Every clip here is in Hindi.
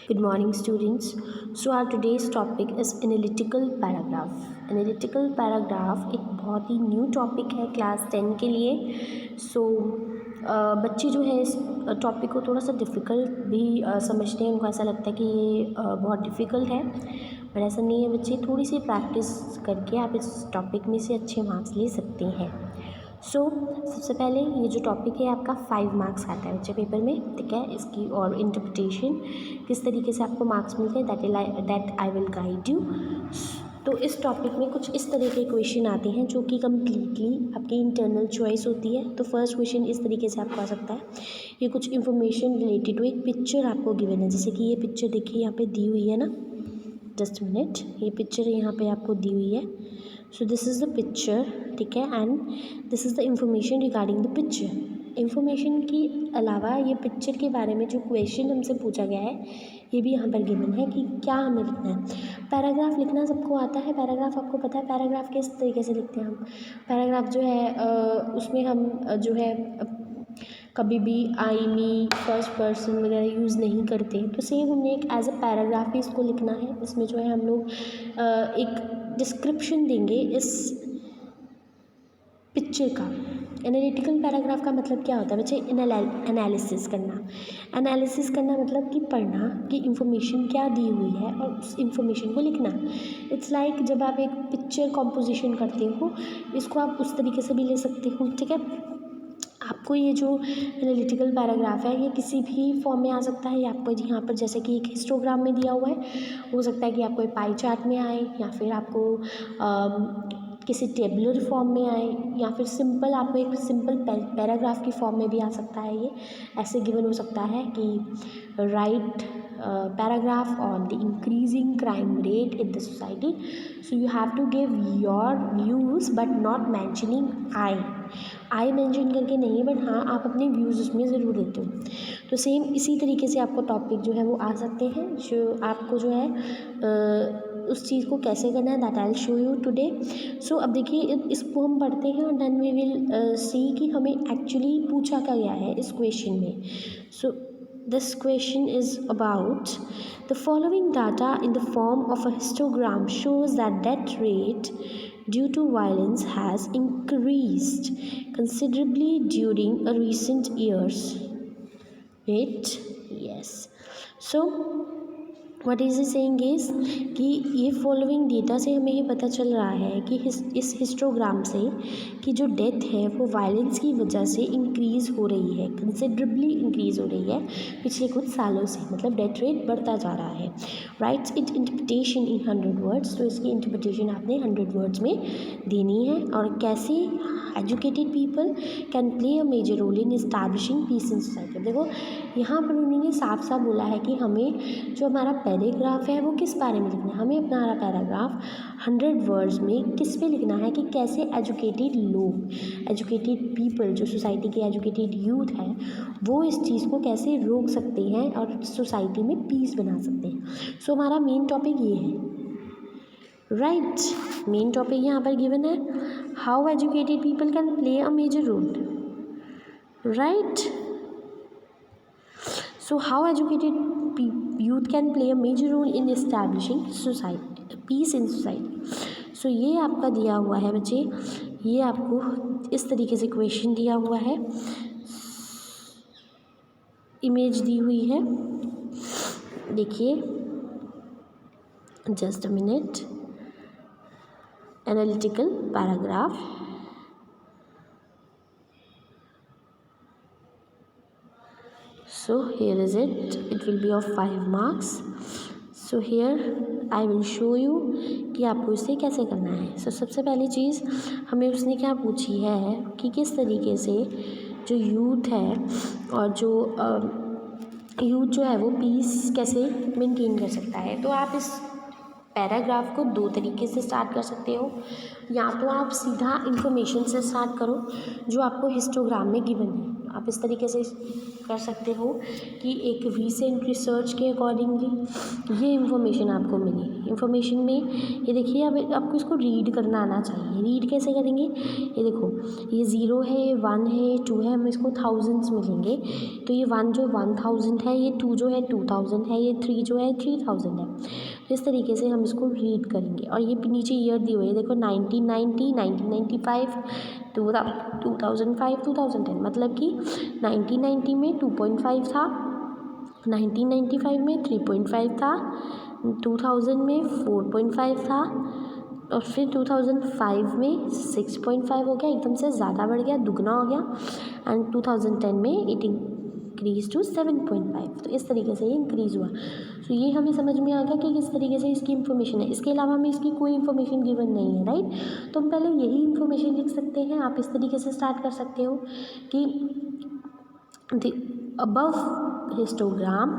Good morning, students. So our today's topic is analytical paragraph. Analytical paragraph एक बहुत ही न्यू टॉपिक है क्लास 10 के लिए. बच्चे जो है इस टॉपिक को थोड़ा सा डिफ़िकल्ट भी समझते हैं. उनको ऐसा लगता है कि ये बहुत डिफ़िकल्ट है, पर ऐसा नहीं है बच्चे. थोड़ी सी प्रैक्टिस करके आप इस टॉपिक में से अच्छे मार्क्स ले सकते हैं. सबसे पहले ये जो टॉपिक है आपका 5 मार्क्स आता है बच्चे पेपर में, ठीक है. इसकी और इंटरप्रिटेशन किस तरीके से आपको मार्क्स मिलते हैं that I will guide you. तो इस टॉपिक में कुछ इस तरह के क्वेश्चन आते हैं जो कि कम्प्लीटली आपकी इंटरनल चॉइस होती है. तो फर्स्ट क्वेश्चन इस तरीके से आपको आ सकता है. ये कुछ इन्फॉर्मेशन रिलेटेड टू एक पिक्चर आपको गिवन है. जैसे कि ये पिक्चर देखिए यहाँ पे दी हुई है ना, जस्ट मिनट. ये पिक्चर यहाँ पे आपको दी हुई है. सो दिस इज़ द पिक्चर, ठीक है, and this is the information regarding the picture. Information के अलावा ये पिक्चर के बारे में जो क्वेश्चन हमसे पूछा गया है ये भी यहाँ पर गिवन है कि क्या हमें लिखना है. पैराग्राफ लिखना सबको आता है. पैराग्राफ आपको पता है पैराग्राफ किस तरीके से लिखते हैं हम. पैराग्राफ जो है उसमें हम जो है कभी भी आई मी फर्स्ट पर्सन वगैरह यूज़ नहीं करते. तो सेम हमने एक एज अ पैराग्राफ ही इसको लिखना है. इसमें जो है हम लोग एक डिस्क्रिप्शन देंगे इस पिक्चर का. एनालिटिकल पैराग्राफ का मतलब क्या होता है बच्चे? एनालिसिस करना. एनालिसिस करना मतलब कि पढ़ना कि इंफॉर्मेशन क्या दी हुई है और उस इंफॉर्मेशन को लिखना. इट्स लाइक जब आप एक पिक्चर कॉम्पोजिशन करते हो, इसको आप उस तरीके से भी ले सकते हो, ठीक है. आपको ये जो एनालिटिकल पैराग्राफ है ये किसी भी फॉर्म में आ सकता है. आपको यहाँ पर जैसे कि एक हिस्टोग्राम में दिया हुआ है, हो सकता है कि आपको पाई चार्ट में आए, या फिर आपको किसी टेबुलर फॉर्म में आए, या फिर सिंपल आपको एक सिंपल पैराग्राफ की फॉर्म में भी आ सकता है. ये ऐसे गिवन हो सकता है कि write paragraph on the increasing crime rate in the society. So you have to give your views but not mentioning I mention करके नहीं, बट हाँ आप अपने व्यूज़ उसमें ज़रूर देते हो. तो सेम इसी तरीके से आपको टॉपिक जो है वो आ सकते हैं. जो आपको जो है उस चीज़ को कैसे करना है that I will show you today. So अब देखिए इसको हम पढ़ते हैं और देन वी विल सी कि हमें एक्चुअली पूछा क्या गया है इस क्वेश्चन में. सो this question is about the following data in the form of a histogram shows that death rate due to violence has increased considerably during a recent years. Wait, yes. So what is it saying is कि ये फॉलोइंग डेटा से हमें ये पता चल रहा है कि इस हिस्टोग्राम से कि जो डेथ है वो वायलेंस की वजह से इंक्रीज़ हो रही है, कंसिडरेबली इंक्रीज़ हो रही है पिछले कुछ सालों से. मतलब डेथ रेट बढ़ता जा रहा है. Rights it interpretation in 100 words. तो इसकी इंटरप्रिटेशन आपने 100 वर्ड्स में देनी है. और कैसे educated people can play a major role in establishing peace in society. देखो यहाँ पर उन्होंने साफ साफ बोला है कि हमें जो हमारा पैराग्राफ है वो किस बारे में लिखना है. हमें अपना पैराग्राफ 100 वर्ड्स में किस पे लिखना है कि कैसे एजुकेटेड लोग, एजुकेटेड पीपल, जो सोसाइटी के एजुकेटेड यूथ हैं, वो इस चीज़ को कैसे रोक सकते हैं और सोसाइटी में पीस बना सकते हैं. सो हमारा मेन टॉपिक ये है. राइट, मेन टॉपिक यहाँ पर गिवन है how educated people can play a major role. Right, so how educated youth can play a major role in establishing society peace in society. so ये आपका दिया हुआ है बच्चे. ये आपको इस तरीके से क्वेश्चन दिया हुआ है, इमेज दी हुई है. देखिए just a minute. Analytical paragraph. So here is it. It will be of 5 marks. So here I will show you कि आपको इसे कैसे करना है. So सबसे पहली चीज़ हमें उसने क्या पूछी है कि किस तरीके से जो यूथ है और जो यूथ जो है वो पीस कैसे मेंटेन कर सकता है. तो आप इस पैराग्राफ को 2 तरीके से स्टार्ट कर सकते हो. या तो आप सीधा इंफॉर्मेशन से स्टार्ट करो जो आपको हिस्टोग्राम में गिवन है. आप इस तरीके से कर सकते हो कि एक रीसेंट रिसर्च के अकॉर्डिंगली ये इन्फॉर्मेशन आपको मिली। इन्फॉर्मेशन में ये देखिए, अब आपको इसको रीड करना आना चाहिए। रीड कैसे करेंगे, ये देखो, ये 0 है, ये 1 है, ये 2 है, हमें इसको थाउजेंड्स मिलेंगे। तो ये 1 जो 1000 है, ये 2 जो है 2000 है, ये 3 जो है 3000 है। तो इस तरीके से हम इसको रीड करेंगे। और ये नीचे ईयर दी हुई है, देखो 1990, 1995, 2005, 2010, मतलब कि 1990 में 2.5 था, 1995 में 3.5 था, 2000 में 4.5 था, और फिर 2005 में 6.5 हो गया, एकदम से ज़्यादा बढ़ गया, दुगना हो गया। एंड 2010 में इट इंक्रीज टू 7.5। तो इस तरीके से ये इंक्रीज़ हुआ। तो ये हमें समझ में आ गया कि किस तरीके से इसकी इन्फॉर्मेशन है। इसके अलावा हमें इसकी कोई इन्फॉर्मेशन गिवन नहीं है, राइट। तो हम पहले यही इन्फॉर्मेशन लिख सकते हैं। आप इस तरीके से स्टार्ट कर सकते हो कि द अबव हिस्टोग्राम,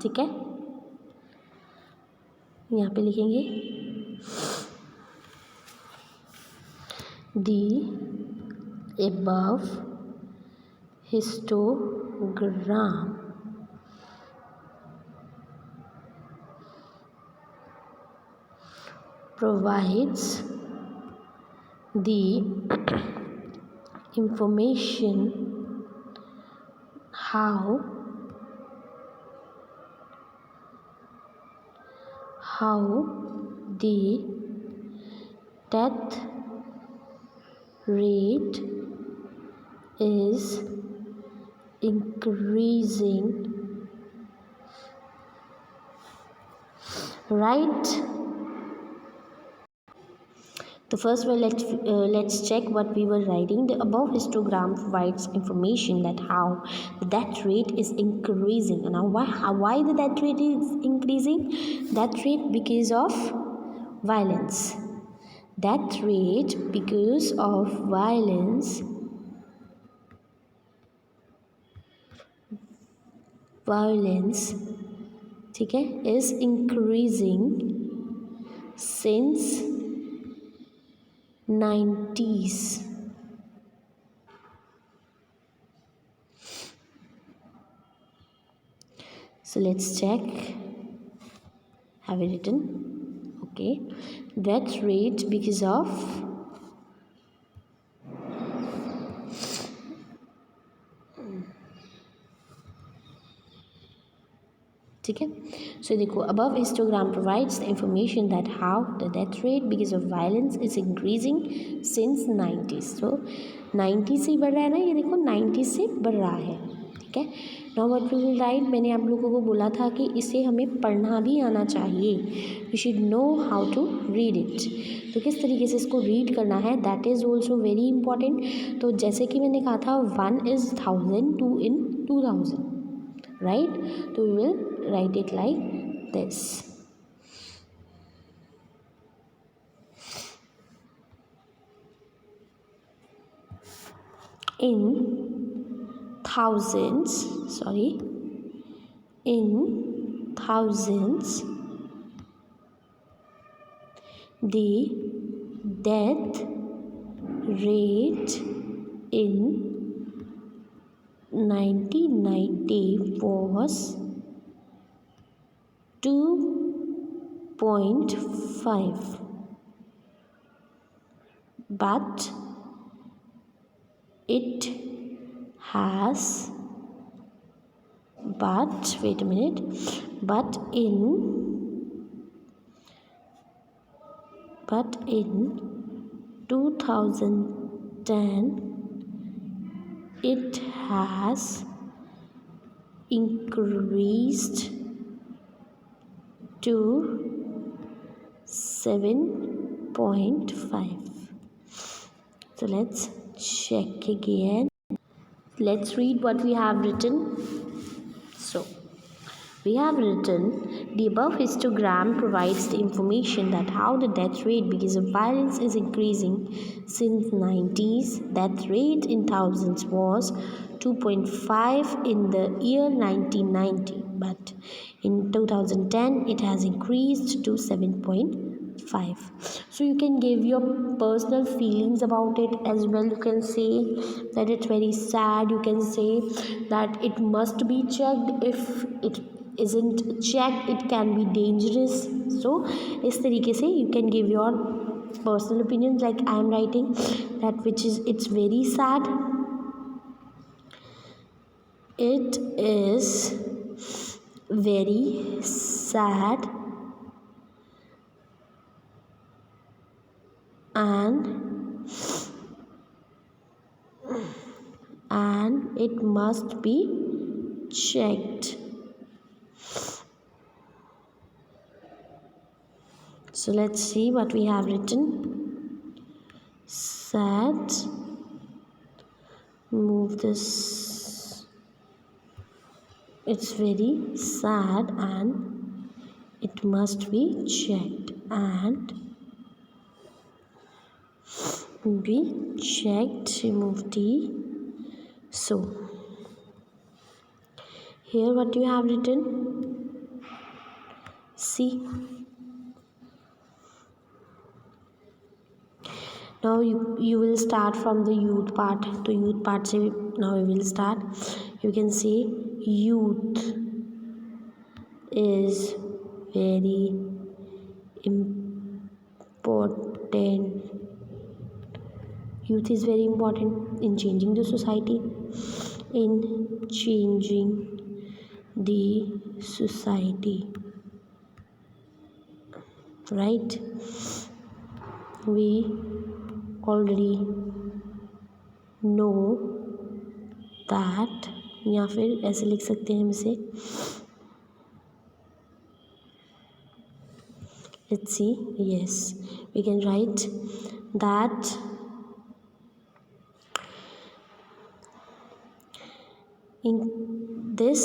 ठीक है, यहाँ पे लिखेंगे the above histogram provides the information how the death rate is increasing, right? So first of all, let's check what we were writing. The above histogram provides information that how the death rate is increasing. And now why the death rate is increasing? Death rate because of violence. Death rate because of violence ठीक है, is increasing since 90s. So let's check. Have it written? Okay. Death rate because of ठीक है। सो देखो, above histogram provides the information that how the death rate because of violence is increasing since 90s। तो 90 से बढ़ रहा है ना, ये देखो 90 से बढ़ रहा है, ठीक है। Now what we will write, मैंने आप लोगों को बोला था कि इसे हमें पढ़ना भी आना चाहिए। We should know how to read it. तो किस तरीके से इसको रीड करना है, that is also very important. तो जैसे कि मैंने कहा था 1 इज़ 1000, 2 in 2000, right? So we will write it like this. In thousands, the death rate in 1990 was 2.5, but it has wait a minute, but in 2010 it has increased to 7.5. So let's check again. Let's read what we have written. So we have written, the above histogram provides the information that how the death rate because of violence is increasing since 90s. Death rate in thousands was 2.5 in the year 1990, but in 2010 it has increased to 7.5. 5. So you can give your personal feelings about it as well. You can say that it's very sad, you can say that it must be checked, if it isn't checked it can be dangerous. So इस तरीके से you can give your personal opinions, like I am writing that which is it's very sad, it is very sad and it must be checked. So let's see what we have written. Sad, move this, it's very sad and it must be checked and be checked, remove D. So here what you have written, see. Now you will start from the youth part. तो youth part से now we will start. You can say youth is very important. Youth is very important in changing the society. In changing the society, right? We already know that, या फिर ऐसे लिख सकते हैं हम इसे, let's see, yes we can write that in this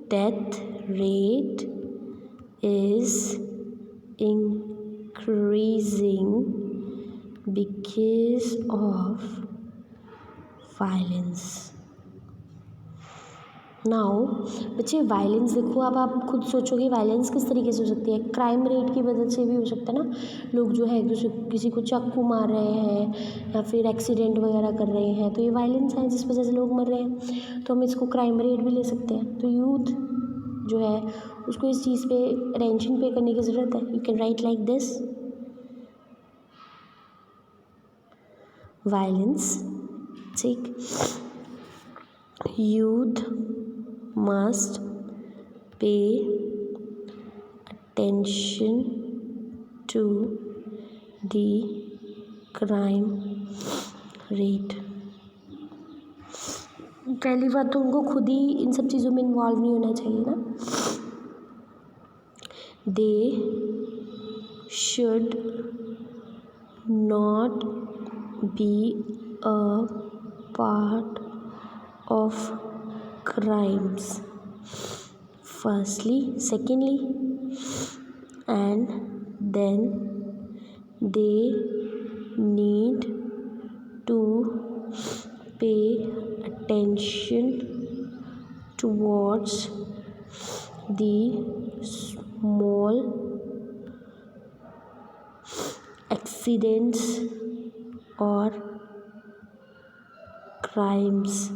death rate is increasing because of violence. Now बच्चे वायलेंस देखो, अब आप खुद सोचोगे वायलेंस किस तरीके से हो सकती है. क्राइम रेट की वजह से भी हो सकता है ना, लोग जो है एक दूसरे किसी को चाकू मार रहे हैं या फिर एक्सीडेंट वगैरह कर रहे हैं, तो ये वायलेंस है जिस वजह से लोग मर रहे हैं, तो हम इसको क्राइम रेट भी ले सकते हैं. तो यूथ जो है उसको इस चीज़ पे अटेंशन पे करने की ज़रूरत है. You can write like this, violence, ठीक. Youth must pay attention to the crime rate. पहली बात तो उनको खुद ही इन सब चीज़ों में इन्वॉल्व नहीं होना चाहिए ना. They should not be a part of crimes, firstly, secondly, and then they need to pay attention towards the small accidents or crimes.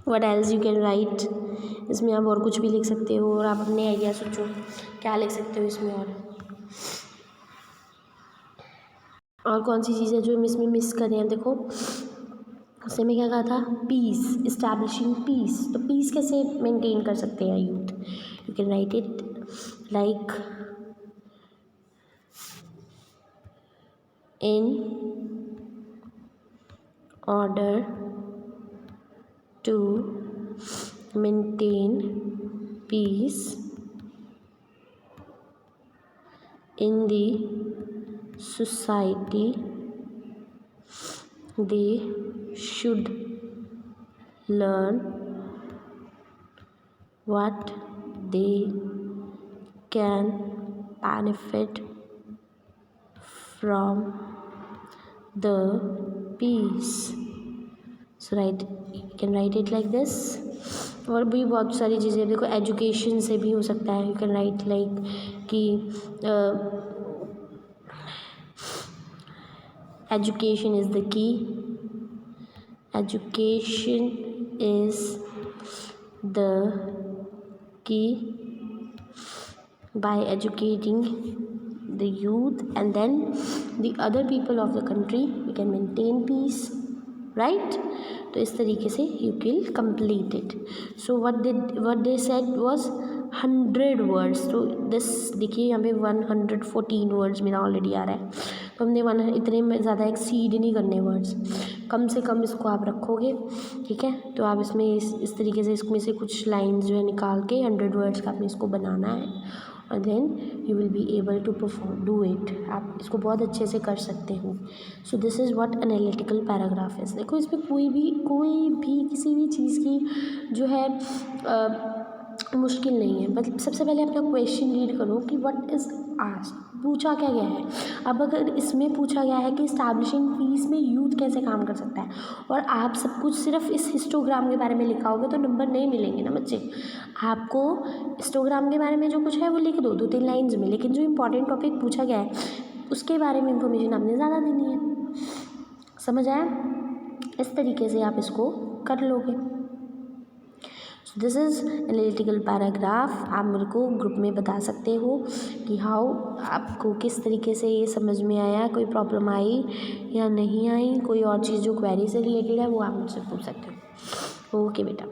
What else you can write? इसमें आप और कुछ भी लिख सकते हो और आप अपने आइडिया सोचो क्या लिख सकते हो इसमें. और कौन सी चीज़ है जो हम इसमें मिस कर रहे हैं. देखो उससे में क्या कहा था, पीस, इस्टेब्लिशिंग पीस. तो पीस कैसे मेंटेन कर सकते हैं youth. You can write it like in order to maintain peace in the society, they should learn what they can benefit from the peace. So you can write it like this, और भी बहुत सारी चीज़ें देखो, एजुकेशन से भी हो सकता है। यू कैन राइट लाइक कि education is the key, education is the key, by educating the youth and then the other people of the country we can maintain peace, right? तो इस तरीके से you will complete it. So what they said was 100 words. तो this देखिए यहाँ पे 114 words मेरा ऑलरेडी आ रहा है, तो हमने इतने में ज़्यादा एक्सीड नहीं करने वर्ड्स, कम से कम इसको आप रखोगे, ठीक है? तो आप इसमें इस तरीके से इसमें से कुछ लाइन्स जो है निकाल के 100 वर्ड्स का आपने इसको बनाना है और then you will be able to perform do it. आप इसको बहुत अच्छे से कर सकते हो। So this is what analytical paragraph is. देखो इसमें कोई भी किसी भी चीज़ की जो है मुश्किल नहीं है। मतलब सबसे पहले अपना क्वेश्चन रीड करो कि व्हाट इज़ आस्क्ड, पूछा क्या गया है। अब अगर इसमें पूछा गया है कि इस्टेब्लिशिंग पीस में यूथ कैसे काम कर सकता है और आप सब कुछ सिर्फ इस हिस्टोग्राम के बारे में लिखा होगा तो नंबर नहीं मिलेंगे ना बच्चे। आपको हिस्टोग्राम के बारे में जो कुछ है वो लिख दो 2-3 लाइन्स में, लेकिन जो इम्पोर्टेंट टॉपिक पूछा गया है उसके बारे में इंफॉर्मेशन आपने ज़्यादा देनी है। समझ आया? इस तरीके से आप इसको कर लोगे। This is analytical paragraph. आप मेरे को ग्रुप में बता सकते हो कि हाउ आपको किस तरीके से ये समझ में आया, कोई प्रॉब्लम आई या नहीं आई, कोई और चीज़ जो क्वेरी से रिलेटेड है वो आप मुझसे पूछ सकते हो। ओके बेटा।